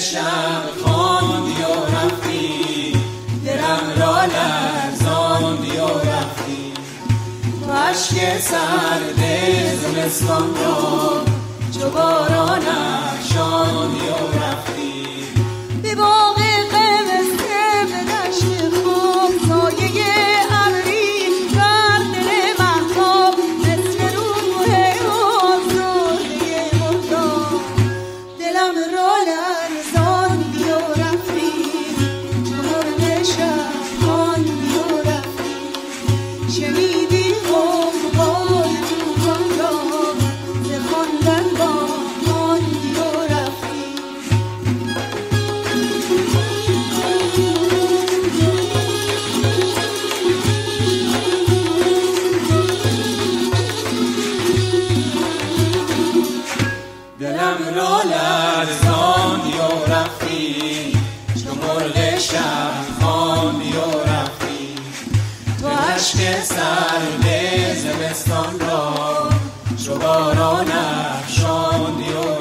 شب خواندی و رفتی، دلم را لرزاندی و رفتی. تو اشک سرد زمستان را چو باران افشاندی و رفتی. به باغ قمسته به دشت خواب سایه ابری بر دل مهتاب مثل روح آزرده مرداب. دلم را لرزاندی و رفتی، چو مرغ شب خواندی و رفتی. شنیدی غوغای طوفان را ز خواندن واماندی و رفتی. دلم را لرزاندی و رفتی، چو مرغ شب خواندی و رفتی. تو اشک سرد زمستان را چو باران افشاندی و